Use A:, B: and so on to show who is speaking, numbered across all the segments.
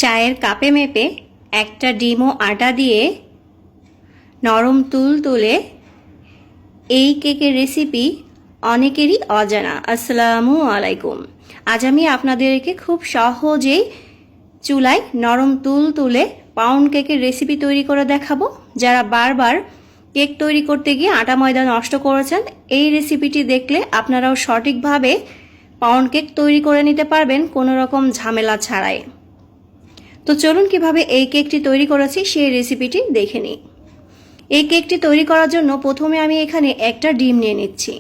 A: চায়ের কাপে মেপে একটা ডিম ও আটা দিয়ে নরম তুলতুলে এই কেকের রেসিপি অনেকেরই অজানা। আসসালামু আলাইকুম। আজ আমি আপনাদেরকে খুব সহজেই চুলায় নরম তুলতুলে পাউন্ড কেকের রেসিপি তৈরি করে দেখাবো। যারা বারবার কেক তৈরি করতে গিয়ে আটা ময়দা নষ্ট করেছেন, এই রেসিপিটি দেখলে আপনারাও সঠিকভাবে পাউন্ড কেক তৈরি করে নিতে পারবেন কোনো রকম ঝামেলা ছাড়াই। তো চলুন কিভাবে এই কেকটি তৈরি করেছি সেই রেসিপিটি দেখে নিই। এই কেকটি তৈরি করার জন্য প্রথমে আমি এখানে একটা ডিম নিয়ে নিচ্ছি।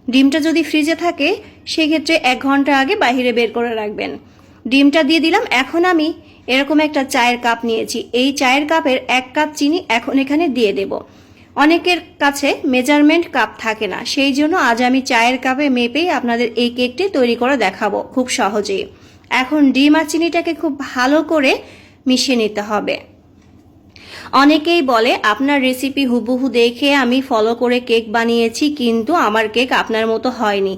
A: ডিমটা যদি ফ্রিজে থাকে সেক্ষেত্রে 1 ঘন্টা আগে বাইরে বের করে রাখবেন। ডিমটা দিয়ে দিলাম। এখন আমি এরকম একটা চায়ের কাপ নিয়েছি। এই চায়ের কাপের 1 কাপ চিনি এখন এখানে দিয়ে দেব। অনেকের কাছে মেজারমেন্ট কাপ থাকে না, সেই জন্য আজ আমি চায়ের কাপে মেপেই আপনাদের এই কেকটি তৈরি করে দেখাবো খুব সহজেই। এখন ডিম আর চিনিটাকে খুব ভালো করে মিশিয়ে নিতে হবে। অনেকেই বলে আপনার রেসিপি হুবহু দেখে আমি ফলো করে কেক বানিয়েছি, কিন্তু আমার কেক আপনার মতো হয়নি।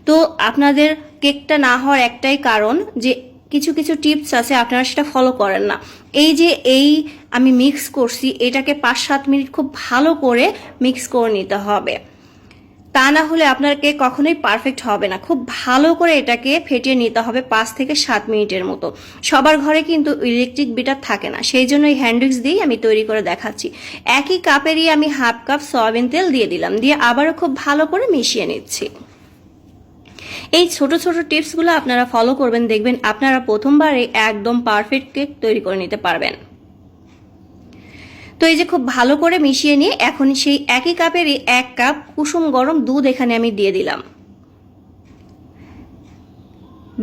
A: তো আপনাদের কেকটা না হওয়ার একটাই কারণ যে কিছু কিছু টিপস আছে আপনারা সেটা ফলো করেন না। এই আমি মিক্স করছি, এটাকে 5-7 মিনিট খুব ভালো করে মিক্স করে নিতে হবে, তা না হলে আপনার কেক কখনোই পারফেক্ট হবে না। খুব ভালো করে এটাকে ফেটিয়ে নিতে হবে 5 থেকে 7 মিনিটের মতো। সবার ঘরে কিন্তু ইলেকট্রিক বিটার থাকে না, সেই জন্য এই হ্যান্ড উইক্স দিয়েই আমি তৈরি করে দেখাচ্ছি। একই কাপেরই আমি 1/2 কাপ সয়াবিন তেল দিয়ে দিলাম, দিয়ে আবারও খুব ভালো করে মিশিয়ে নিচ্ছি। এই ছোট ছোট টিপসগুলো আপনারা ফলো করবেন, দেখবেন আপনারা প্রথমবারে একদম পারফেক্ট কেক তৈরি করে নিতে পারবেন। তো এই যে খুব ভালো করে মিশিয়ে নিয়ে এখন সেই একই কাপেরই 1 কাপ কুসুম গরম দুধ এখানে আমি দিয়ে দিলাম।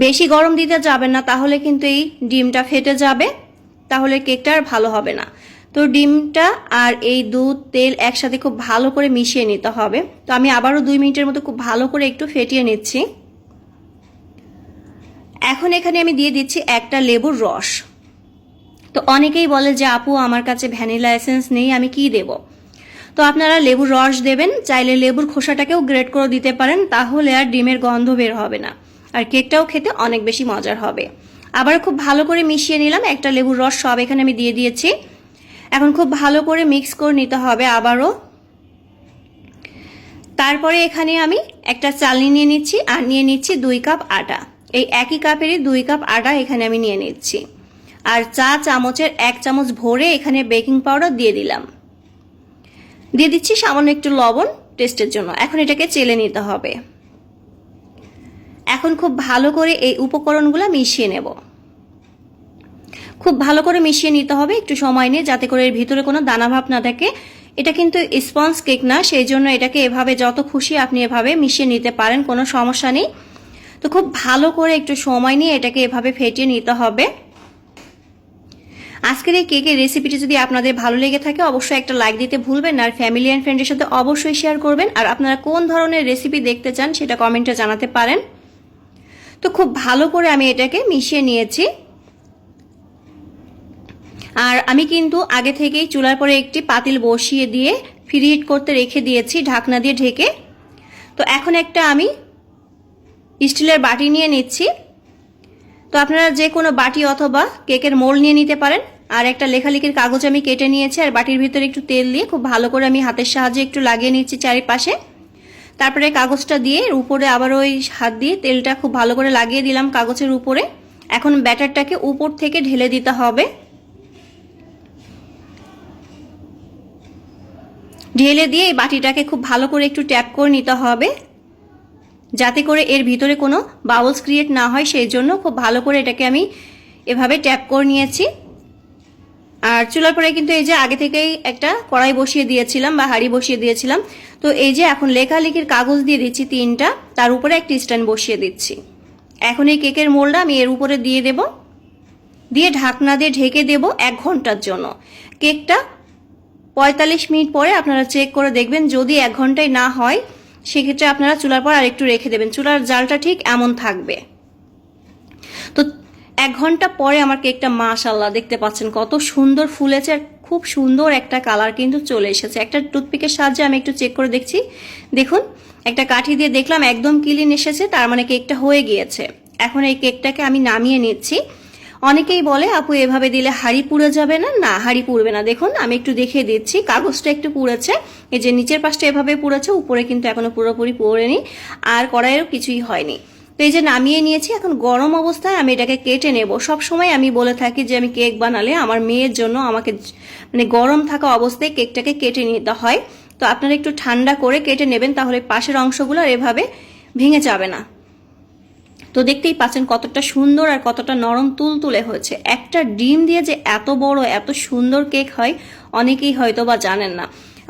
A: বেশি গরম দিতে যাবেন না, তাহলে কিন্তু এই ডিমটা ফেটে যাবে, তাহলে কেকটা আর ভালো হবে না। তো ডিমটা আর এই দুধ তেল একসাথে খুব ভালো করে মিশিয়ে নিতে হবে। তো আমি আবারও 2 মিনিটের মতো খুব ভালো করে একটু ফেটিয়ে নিচ্ছি। এখন এখানে আমি দিয়ে দিচ্ছি একটা লেবুর রস। তো অনেকেই বলে যে আপু আমার কাছে ভ্যানিলা এসেন্স নেই, আমি কি দেব? তো আপনারা লেবুর রস দেবেন, চাইলে লেবুর খোসাটাকেও গ্রেট করে দিতে পারেন, তাহলে আর ডিমের গন্ধ বের হবে না, আর কেকটাও খেতে অনেক বেশি মজার হবে। আবার খুব ভালো করে মিশিয়ে নিলাম। একটা লেবুর রস সব এখানে আমি দিয়ে দিয়েছি। এখন খুব ভালো করে মিক্স করে নিতে হবে আবারও। তারপরে এখানে আমি একটা চালনি নিয়ে নিচ্ছি আর নিয়ে নিচ্ছি 2 কাপ আটা। এই একই কাপেরই 2 কাপ আটা এখানে আমি নিয়ে নিচ্ছি। আর চা চামচের 1 চামচ ভরে এখানে বেকিং পাউডার দিয়ে দিলাম। দিয়ে দিচ্ছি সামান্য একটু লবণ টেস্টের জন্য। এখন এটাকে চেলে নিতে হবে। এখন খুব ভালো করে এই উপকরণগুলো মিশিয়ে নেব। খুব ভালো করে মিশিয়ে নিতে হবে একটু সময় নিয়ে, যাতে করে এর ভিতরে কোনো দানা ভাব না থাকে। এটা কিন্তু স্পঞ্জ কেক না, সেই জন্য এটাকে এভাবে যত খুশি আপনি এভাবে মিশিয়ে নিতে পারেন, কোনো সমস্যা নেই। তো খুব ভালো করে একটু সময় নিয়ে এটাকে এভাবে ফেটিয়ে নিতে হবে। আজকের এই কেকের রেসিপিটি যদি আপনাদের ভালো লেগে থাকে অবশ্যই একটা লাইক দিতে ভুলবেন না, আর ফ্যামিলি অ্যান্ড ফ্রেন্ডের সাথে অবশ্যই শেয়ার করবেন। আর আপনারা কোন ধরনের রেসিপি দেখতে চান সেটা কমেন্টে জানাতে পারেন। তো খুব ভালো করে আমি এটাকে মিশিয়ে নিয়েছি। আর আমি কিন্তু আগে থেকেই চুলার পরে একটি পাতিল বসিয়ে দিয়ে প্রিহিট করতে রেখে দিয়েছি ঢাকনা দিয়ে ঢেকে। তো এখন একটা আমি স্টিলের বাটি নিয়ে নিচ্ছি। তো আপনারা যে কোনো বাটি অথবা কেকের মোল্ড নিয়ে নিতে পারেন। আর একটা লেখালেখির কাগজ আমি কেটে নিয়েছি, আর বাটির ভিতরে একটু তেল দিয়ে খুব ভালো করে আমি হাতের সাহায্যে একটু লাগিয়ে নিচ্ছি চারিপাশে। তারপরে কাগজটা দিয়ে উপরে আবার ওই হাত দিয়ে তেলটা খুব ভালো করে লাগিয়ে দিলাম কাগজের উপরে। এখন ব্যাটারটাকে উপর থেকে ঢেলে দিতে হবে। ঢেলে দিয়ে এই বাটিটাকে খুব ভালো করে একটু ট্যাপ করে নিতে হবে, যাতে করে এর ভিতরে কোনো বাবলস ক্রিয়েট না হয়, সেই জন্য খুব ভালো করে এটাকে আমি এভাবে ট্যাপ করে নিয়েছি। আর চুলার পরে কিন্তু এই যে আগে থেকেই একটা কড়াই বসিয়ে দিয়েছিলাম বা হাঁড়ি বসিয়ে দিয়েছিলাম। তো এই যে এখন লেখালেখির কাগজ দিয়ে দিচ্ছি 3টা, তার উপরে একটা স্ট্যান্ড বসিয়ে দিচ্ছি। এখন এই কেকের মোল্ডটা আমি এর উপরে দিয়ে দেব, দিয়ে ঢাকনা দিয়ে ঢেকে দেব 1 ঘন্টার জন্য। কেকটা 45 মিনিট পরে আপনারা চেক করে দেখবেন, যদি 1 ঘন্টায় না হয় সেক্ষেত্রে আপনারা চুলার পর আরেকটু রেখে দেবেন। চুলার জালটা ঠিক এমন থাকবে। তো 1 ঘন্টা পরে আমার কেকটা মাশাআল্লাহ দেখতে পাচ্ছেন কত সুন্দর ফুলেছে, আর খুব সুন্দর একটা কালার কিন্তু চলে এসেছে। একটা টুথপিকের সাহায্যে আমি একটু চেক করে দেখছি। দেখুন একটা কাঠি দিয়ে দেখলাম একদম ক্লিন এসেছে, তার মানে কেকটা হয়ে গিয়েছে। এখন এই কেকটাকে আমি নামিয়ে নিচ্ছি। অনেকেই বলে আপু এভাবে দিলে হাঁড়ি পুড়ে যাবে না। না, হাঁড়ি পুড়বে না। দেখুন আমি একটু দেখিয়ে দিচ্ছি, কাগজটা একটু পুড়েছে, এই যে নিচের পাশটা এভাবে পুড়েছে, উপরে কিন্তু এখনো পুরোপুরি পোড়েনি, আর কড়াইয়েরও কিছুই হয়নি। তো এই যে নামিয়ে নিয়েছি, এখন গরম অবস্থায় আমি এটাকে কেটে নেব। সব সময় আমি বলে থাকি যে আমি কেক বানালে আমার মেয়ের জন্য আমাকে মানে গরম থাকা অবস্থায় কেকটাকে কেটে নিতে হয়। তো আপনারা একটু ঠান্ডা করে কেটে নেবেন, তাহলে পাশের অংশগুলো আর এভাবে ভেঙে যাবে না। তো দেখতেই পাচ্ছেন কতটা সুন্দর আর কতটা নরম তুলতুলে হয়েছে। একটা ডিম দিয়ে যে এত বড় এত সুন্দর কেক হয় অনেকেই হয়তো বা জানেন না।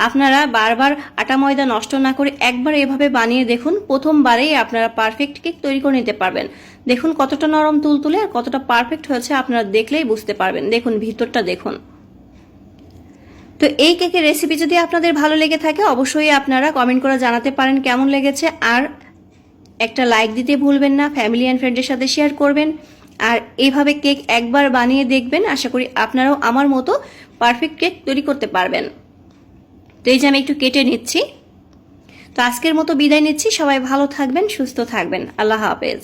A: আপনারা বারবার আটা ময়দা নষ্ট না করে একবার এভাবে বানিয়ে দেখুন, প্রথমবারেই আপনারা পারফেক্ট কেক তৈরি করে নিতে পারবেন। দেখুন কতটা নরম তুলতুলে আর কতটা পারফেক্ট হয়েছে, আপনারা দেখলেই বুঝতে পারবেন। দেখুন ভিতরটা দেখুন। তো এই কেকের রেসিপি যদি আপনাদের ভালো লেগে থাকে অবশ্যই আপনারা কমেন্ট করে জানাতে পারেন কেমন লেগেছে, আর একটা লাইক দিতে ভুলবেন না, ফ্যামিলি অ্যান্ড ফ্রেন্ডের সাথে শেয়ার করবেন, আর এইভাবে কেক একবার বানিয়ে দেখবেন। আশা করি আপনারাও আমার মতো পারফেক্ট কেক তৈরি করতে পারবেন। তো এই যে আমি একটু কেটে নিচ্ছি। তো আজকের মতো বিদায় নিচ্ছি, সবাই ভালো থাকবেন, সুস্থ থাকবেন, আল্লাহ হাফেজ।